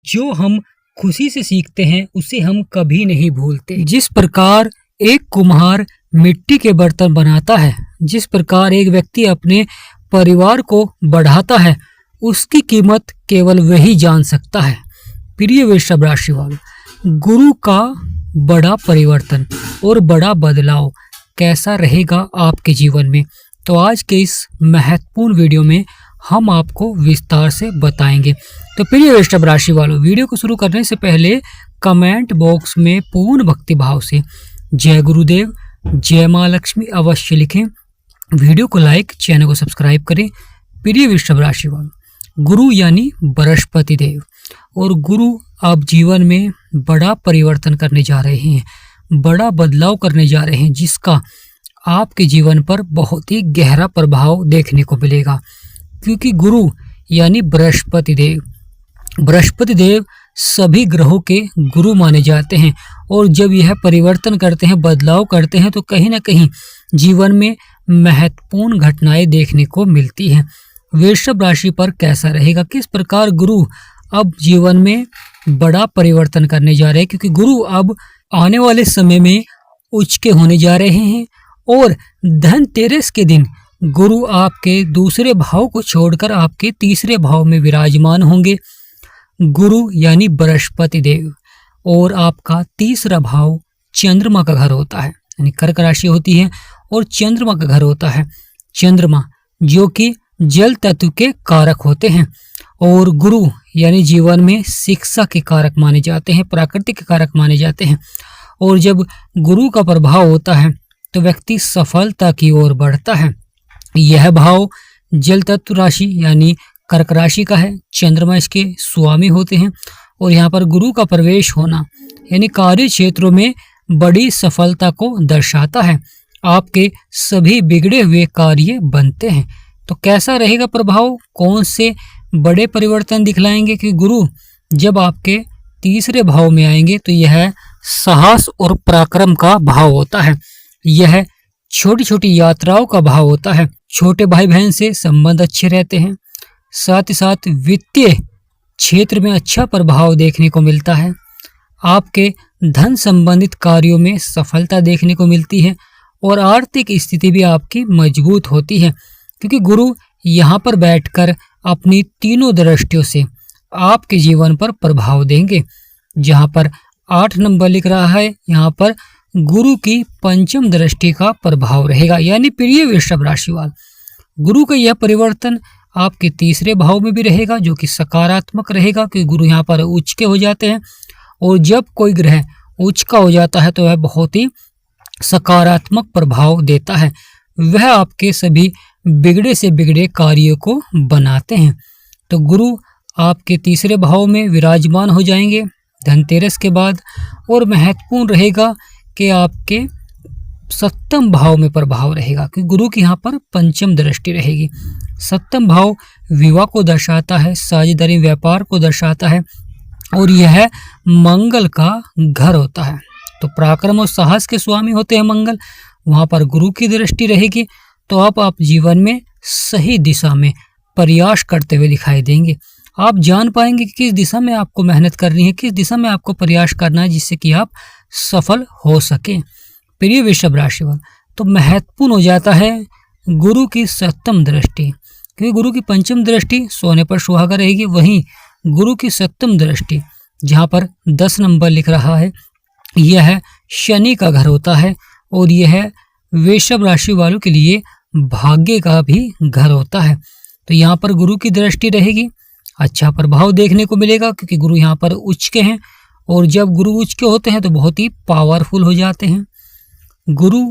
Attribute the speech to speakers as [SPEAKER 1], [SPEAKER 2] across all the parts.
[SPEAKER 1] जो हम खुशी से सीखते हैं उसे हम कभी नहीं भूलते। जिस प्रकार एक कुम्हार मिट्टी के बर्तन बनाता है, जिस प्रकार एक व्यक्ति अपने परिवार को बढ़ाता है, उसकी कीमत केवल वही जान सकता है। प्रिय वृषभ राशि वालों, गुरु का बड़ा परिवर्तन और बड़ा बदलाव कैसा रहेगा आपके जीवन में, तो आज के इस महत्वपूर्ण वीडियो में हम आपको विस्तार से बताएंगे। तो प्रिय वृषभ राशि वालों, वीडियो को शुरू करने से पहले कमेंट बॉक्स में पूर्ण भक्ति भाव से जय गुरुदेव, जय माँ लक्ष्मी अवश्य लिखें। वीडियो को लाइक, चैनल को सब्सक्राइब करें। प्रिय वृषभ राशि वालों, गुरु यानी बृहस्पति देव, और गुरु अब जीवन में बड़ा परिवर्तन करने जा रहे हैं, बड़ा बदलाव करने जा रहे हैं, जिसका आपके जीवन पर बहुत ही गहरा प्रभाव देखने को मिलेगा। क्योंकि गुरु यानी बृहस्पति देव सभी ग्रहों के गुरु माने जाते हैं, और जब यह परिवर्तन करते हैं, बदलाव करते हैं, तो कहीं ना कहीं जीवन में महत्वपूर्ण घटनाएं देखने को मिलती हैं। वृषभ राशि पर कैसा रहेगा, किस प्रकार गुरु अब जीवन में बड़ा परिवर्तन करने जा रहे हैं, क्योंकि गुरु अब आने वाले समय में उच्च के होने जा रहे हैं, और धनतेरस के दिन गुरु आपके दूसरे भाव को छोड़कर आपके तीसरे भाव में विराजमान होंगे। गुरु यानी बृहस्पति देव, और आपका तीसरा भाव चंद्रमा का घर होता है, यानी कर्क राशि होती है और चंद्रमा का घर होता है। चंद्रमा जो कि जल तत्व के कारक होते हैं, और गुरु यानी जीवन में शिक्षा के कारक माने जाते हैं, प्राकृतिक के कारक माने जाते हैं। और जब गुरु का प्रभाव होता है तो व्यक्ति सफलता की ओर बढ़ता है। यह भाव जल तत्व राशि यानी कर्क राशि का है, चंद्रमा इसके स्वामी होते हैं, और यहाँ पर गुरु का प्रवेश होना यानी कार्य क्षेत्रों में बड़ी सफलता को दर्शाता है। आपके सभी बिगड़े हुए कार्य बनते हैं। तो कैसा रहेगा प्रभाव, कौन से बड़े परिवर्तन दिखलाएंगे कि गुरु जब आपके तीसरे भाव में आएंगे तो यह साहस और पराक्रम का भाव होता है। यह छोटी छोटी यात्राओं का भाव होता है। छोटे भाई बहन से संबंध अच्छे रहते हैं, साथ ही साथ वित्तीय क्षेत्र में अच्छा प्रभाव देखने को मिलता है। आपके धन संबंधित कार्यों में सफलता देखने को मिलती है, और आर्थिक स्थिति भी आपकी मजबूत होती है, क्योंकि गुरु यहाँ पर बैठकर अपनी तीनों दृष्टियों से आपके जीवन पर प्रभाव देंगे। जहाँ पर 8 नंबर लिख रहा है, यहाँ पर गुरु की पंचम दृष्टि का प्रभाव रहेगा। यानी प्रिय वृषभ राशि वाले, गुरु का यह परिवर्तन आपके तीसरे भाव में भी रहेगा, जो कि सकारात्मक रहेगा, क्योंकि गुरु यहाँ पर उच्च के हो जाते हैं, और जब कोई ग्रह उच्च का हो जाता है तो वह बहुत ही सकारात्मक प्रभाव देता है। वह आपके सभी बिगड़े से बिगड़े कार्यों को बनाते हैं। तो गुरु आपके तीसरे भाव में विराजमान हो जाएंगे धनतेरस के बाद, और महत्वपूर्ण रहेगा कि आपके सप्तम भाव में प्रभाव रहेगा, कि गुरु की यहाँ पर पंचम दृष्टि रहेगी। सप्तम भाव विवाह को दर्शाता है, साझेदारी व्यापार को दर्शाता है, और यह मंगल का घर होता है। तो पराक्रम और साहस के स्वामी होते हैं मंगल, वहाँ पर गुरु की दृष्टि रहेगी। तो आप जीवन में सही दिशा में प्रयास करते हुए दिखाई देंगे। आप जान पाएंगे कि किस दिशा में आपको मेहनत करनी है, किस दिशा में आपको प्रयास करना है, जिससे कि आप सफल हो सकें। प्रिय वृषभ राशि वाले, तो महत्वपूर्ण हो जाता है गुरु की सप्तम दृष्टि, क्योंकि गुरु की पंचम दृष्टि सोने पर सुहागा रहेगी, वहीं गुरु की सप्तम दृष्टि जहाँ पर 10 नंबर लिख रहा है, यह शनि का घर होता है, और यह वृषभ राशि वालों के लिए भाग्य का भी घर होता है। तो यहाँ पर गुरु की दृष्टि रहेगी, अच्छा प्रभाव देखने को मिलेगा, क्योंकि गुरु यहाँ पर उच्च के हैं, और जब गुरु उच्च के होते हैं तो बहुत ही पावरफुल हो जाते हैं। गुरु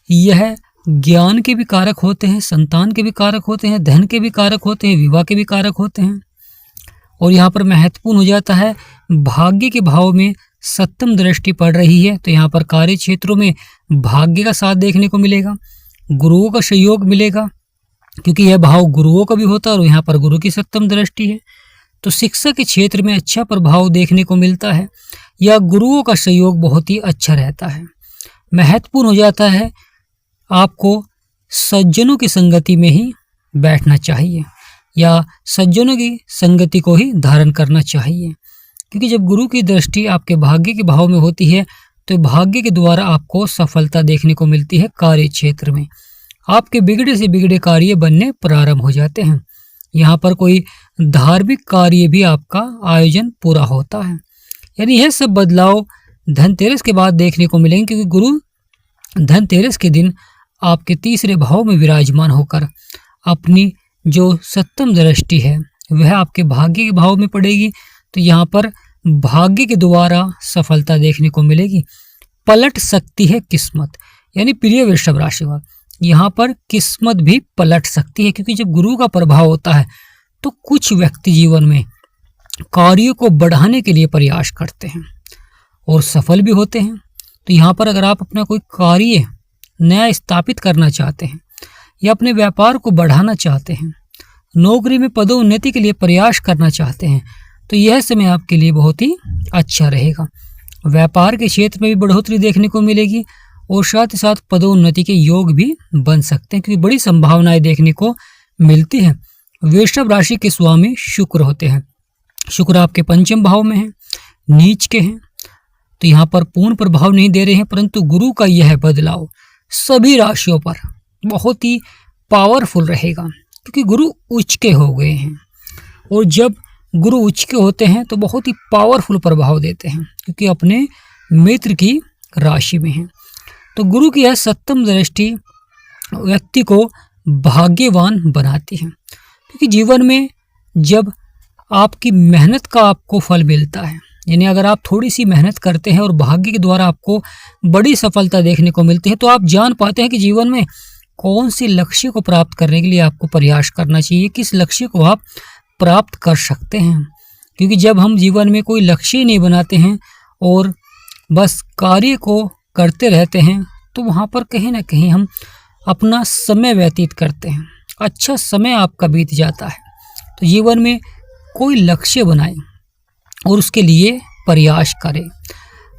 [SPEAKER 1] यह ज्ञान के भी कारक होते हैं, संतान के भी कारक होते हैं, धन के भी कारक होते हैं, विवाह के भी कारक होते हैं, और यहाँ पर महत्वपूर्ण हो जाता है भाग्य के भाव में सप्तम दृष्टि पड़ रही है, तो यहाँ पर कार्य क्षेत्रों में भाग्य का साथ देखने को मिलेगा, गुरुओं का सहयोग मिलेगा, क्योंकि यह भाव गुरुओं का भी होता है, और यहाँ पर गुरु की सप्तम दृष्टि है। तो शिक्षा के क्षेत्र में अच्छा प्रभाव देखने को मिलता है, या गुरुओं का सहयोग बहुत ही अच्छा रहता है। महत्वपूर्ण हो जाता है आपको सज्जनों की संगति में ही बैठना चाहिए, या सज्जनों की संगति को ही धारण करना चाहिए। क्योंकि जब गुरु की दृष्टि आपके भाग्य के भाव में होती है तो भाग्य के द्वारा आपको सफलता देखने को मिलती है कार्य क्षेत्र में। आपके बिगड़े से बिगड़े कार्य बनने प्रारंभ हो जाते हैं। यहाँ पर कोई धार्मिक कार्य भी आपका आयोजन पूरा होता है। यानी यह सब बदलाव धनतेरस के बाद देखने को मिलेंगे, क्योंकि गुरु धनतेरस के दिन आपके तीसरे भाव में विराजमान होकर अपनी जो सप्तम दृष्टि है वह आपके भाग्य के भाव में पड़ेगी। तो यहाँ पर भाग्य के द्वारा सफलता देखने को मिलेगी। पलट सकती है किस्मत, यानी प्रिय वृषभ राशि वाले, यहाँ पर किस्मत भी पलट सकती है, क्योंकि जब गुरु का प्रभाव होता है तो कुछ व्यक्ति जीवन में कार्यों को बढ़ाने के लिए प्रयास करते हैं और सफल भी होते हैं। तो यहाँ पर अगर आप अपना कोई कार्य नया स्थापित करना चाहते हैं या अपने व्यापार को बढ़ाना चाहते हैं, नौकरी में पदोन्नति के लिए प्रयास करना चाहते हैं, तो यह समय आपके लिए बहुत ही अच्छा रहेगा। व्यापार के क्षेत्र में भी बढ़ोतरी देखने को मिलेगी और साथ ही साथ पदोन्नति के योग भी बन सकते हैं, क्योंकि बड़ी संभावनाएं देखने को मिलती हैं। वृषभ राशि के स्वामी शुक्र होते हैं। शुक्र आपके पंचम भाव में है, नीच के हैं, तो यहाँ पर पूर्ण प्रभाव नहीं दे रहे हैं, परंतु गुरु का यह बदलाव सभी राशियों पर बहुत ही पावरफुल रहेगा, क्योंकि गुरु उच्च के हो गए हैं। और जब गुरु उच्च के होते हैं तो बहुत ही पावरफुल प्रभाव देते हैं, क्योंकि अपने मित्र की राशि में हैं। तो गुरु की यह सप्तम दृष्टि व्यक्ति को भाग्यवान बनाती है, क्योंकि जीवन में जब आपकी मेहनत का आपको फल मिलता है, यानी अगर आप थोड़ी सी मेहनत करते हैं और भाग्य के द्वारा आपको बड़ी सफलता देखने को मिलती है, तो आप जान पाते हैं कि जीवन में कौन से लक्ष्य को प्राप्त करने के लिए आपको प्रयास करना चाहिए, किस लक्ष्य को आप प्राप्त कर सकते हैं। क्योंकि जब हम जीवन में कोई लक्ष्य ही नहीं बनाते हैं और बस कार्य को करते रहते हैं, तो वहाँ पर कहीं ना कहीं हम अपना समय व्यतीत करते हैं, अच्छा समय आपका बीत जाता है। तो जीवन में कोई लक्ष्य बनाएं और उसके लिए प्रयास करें।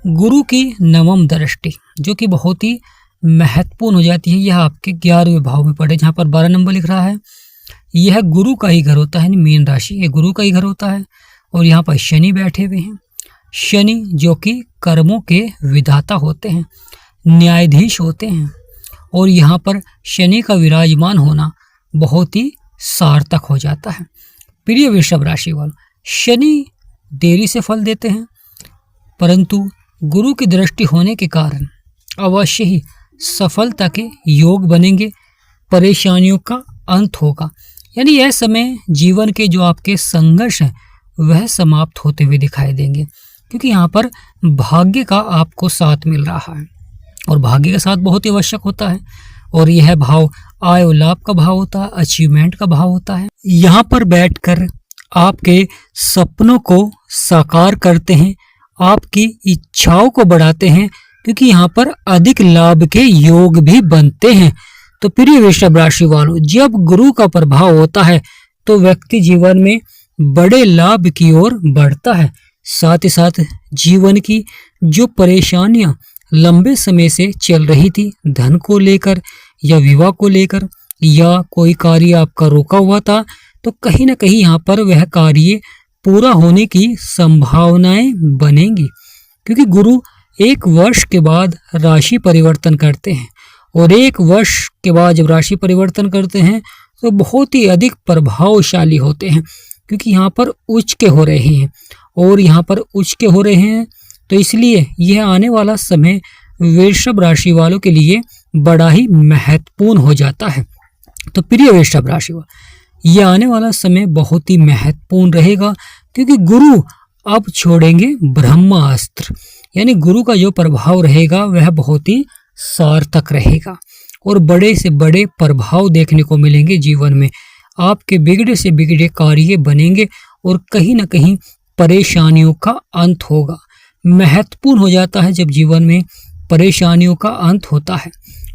[SPEAKER 1] गुरु की नवम दृष्टि जो कि बहुत ही महत्वपूर्ण हो जाती है, यह आपके 11वें भाव में पड़े, जहाँ पर 12 नंबर लिख रहा है। यह गुरु का ही घर होता है, मीन राशि ये गुरु का ही घर होता है। और यहाँ पर शनि बैठे हुए हैं। शनि जो कि कर्मों के विधाता होते हैं, न्यायाधीश होते हैं, और यहाँ पर शनि का विराजमान होना बहुत ही सार्थक हो जाता है। प्रिय वृषभ राशि वालों, शनि देरी से फल देते हैं, परंतु गुरु की दृष्टि होने के कारण अवश्य ही सफलता के योग बनेंगे, परेशानियों का अंत होगा। यानी यह समय जीवन के जो आपके संघर्ष हैं वह समाप्त होते हुए दिखाई देंगे, क्योंकि यहाँ पर भाग्य का आपको साथ मिल रहा है, और भाग्य का साथ बहुत ही आवश्यक होता है। और यह भाव आय और लाभ का भाव होता है, अचीवमेंट का भाव होता है। यहाँ पर बैठकर आपके सपनों को साकार करते हैं, आपकी इच्छाओं को बढ़ाते हैं, क्योंकि यहाँ पर अधिक लाभ के योग भी बनते हैं। तो प्रिय वृषभ राशि वालों, जब गुरु का प्रभाव होता है तो व्यक्ति जीवन में बड़े लाभ की ओर बढ़ता है। साथ ही साथ जीवन की जो परेशानियां लंबे समय से चल रही थी, धन को लेकर या विवाह को लेकर, या कोई कार्य आपका रोका हुआ था, तो कहीं ना कहीं यहाँ पर वह कार्य पूरा होने की संभावनाएं बनेंगी, क्योंकि गुरु एक वर्ष के बाद राशि परिवर्तन करते हैं, और एक वर्ष के बाद जब राशि परिवर्तन करते हैं तो बहुत ही अधिक प्रभावशाली होते हैं, क्योंकि यहाँ पर उच्च के हो रहे हैं, और यहाँ पर उच्च के हो रहे हैं, तो इसलिए यह आने वाला समय वृषभ राशि वालों के लिए बड़ा ही महत्वपूर्ण हो जाता है। तो प्रिय वृषभ राशि वालों, यह आने वाला समय बहुत ही महत्वपूर्ण रहेगा, क्योंकि गुरु अब छोड़ेंगे ब्रह्मास्त्र, यानी गुरु का जो प्रभाव रहेगा वह बहुत ही सार्थक रहेगा, और बड़े से बड़े प्रभाव देखने को मिलेंगे जीवन में। आपके बिगड़े से बिगड़े कार्य बनेंगे, और कहीं ना कहीं परेशानियों का अंत होगा। महत्वपूर्ण हो जाता है जब जीवन में परेशानियों का अंत होता है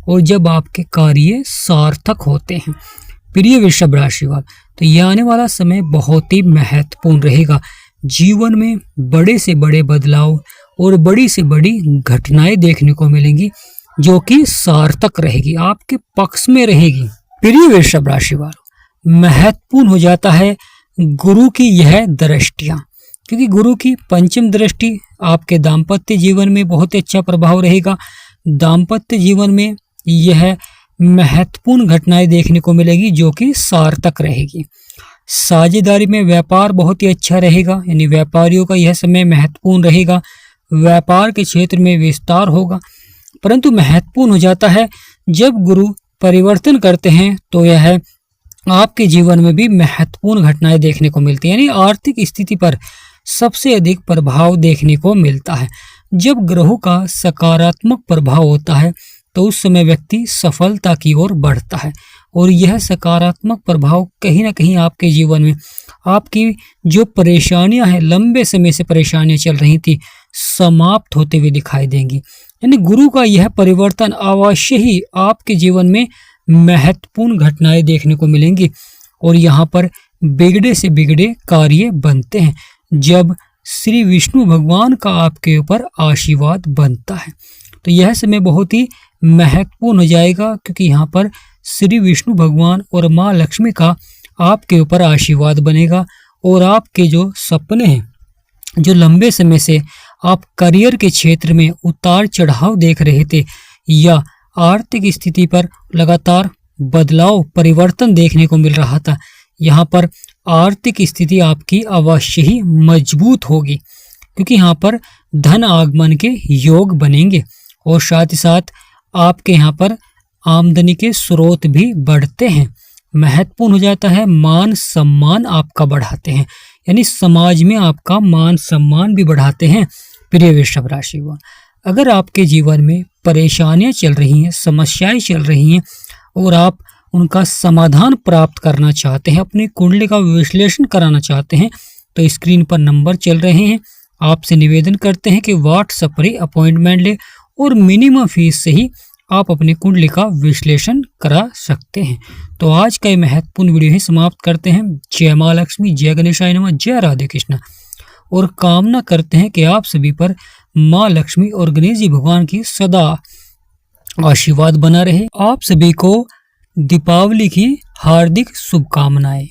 [SPEAKER 1] और जब आपके कार्य सार्थक होते हैं। प्रिय वृषभ राशि वाले, तो यह आने वाला समय बहुत ही महत्वपूर्ण रहेगा। जीवन में बड़े से बड़े बदलाव और बड़ी से बड़ी घटनाएं देखने को मिलेंगी, जो कि सार्थक रहेगी, आपके पक्ष में रहेगी। प्रिय वृषभ राशि वालों, महत्वपूर्ण हो जाता है गुरु की यह दृष्टियां, क्योंकि गुरु की पंचम दृष्टि आपके दाम्पत्य जीवन में बहुत ही अच्छा प्रभाव रहेगा। दाम्पत्य जीवन में यह महत्वपूर्ण घटनाएं देखने को मिलेगी जो कि सार्थक रहेगी। साझेदारी में व्यापार बहुत ही अच्छा रहेगा, यानी व्यापारियों का यह समय महत्वपूर्ण रहेगा। व्यापार के क्षेत्र में विस्तार होगा, परंतु महत्वपूर्ण हो जाता है जब गुरु परिवर्तन करते हैं तो यह आपके जीवन में भी महत्वपूर्ण घटनाएं देखने को मिलती है, यानी आर्थिक स्थिति पर सबसे अधिक प्रभाव देखने को मिलता है। जब ग्रहों का सकारात्मक प्रभाव होता है तो उस समय व्यक्ति सफलता की ओर बढ़ता है, और यह सकारात्मक प्रभाव कहीं ना कहीं आपके जीवन में आपकी जो परेशानियां हैं, लंबे समय से परेशानियां चल रही थी, समाप्त होते हुए दिखाई देंगी। यानी गुरु का यह परिवर्तन अवश्य ही आपके जीवन में महत्वपूर्ण घटनाएं देखने को मिलेंगी, और यहाँ पर बिगड़े से बिगड़े कार्य बनते हैं जब श्री विष्णु भगवान का आपके ऊपर आशीर्वाद बनता है। तो यह समय बहुत ही महत्वपूर्ण हो जाएगा, क्योंकि यहाँ पर श्री विष्णु भगवान और माँ लक्ष्मी का आपके ऊपर आशीर्वाद बनेगा, और आपके जो सपने हैं, जो लंबे समय से आप करियर के क्षेत्र में उतार चढ़ाव देख रहे थे या आर्थिक स्थिति पर लगातार बदलाव परिवर्तन देखने को मिल रहा था, यहाँ पर आर्थिक स्थिति आपकी अवश्य ही मजबूत होगी, क्योंकि यहाँ पर धन आगमन के योग बनेंगे, और साथ ही साथ आपके यहाँ पर आमदनी के स्रोत भी बढ़ते हैं। महत्वपूर्ण हो जाता है, मान सम्मान आपका बढ़ाते हैं, यानी समाज में आपका मान सम्मान भी बढ़ाते हैं। प्रिय वृषभ राशि वाले, अगर आपके जीवन में परेशानियां चल रही हैं, समस्याएं चल रही हैं और आप उनका समाधान प्राप्त करना चाहते हैं, अपनी कुंडली का विश्लेषण कराना चाहते हैं, तो स्क्रीन पर नंबर चल रहे हैं। आपसे निवेदन करते हैं कि व्हाट्सएप पर ही अपॉइंटमेंट ले, और मिनिमम फीस से ही आप अपनी कुंडली का विश्लेषण करा सकते हैं। तो आज का ये महत्वपूर्ण वीडियो ही समाप्त करते हैं। जय माँ लक्ष्मी, जय गणेशाय नमः, जय राधे कृष्ण। और कामना करते हैं कि आप सभी पर माँ लक्ष्मी और गणेश जी भगवान की सदा आशीर्वाद बना रहे। आप सभी को दीपावली की हार्दिक शुभकामनाएं।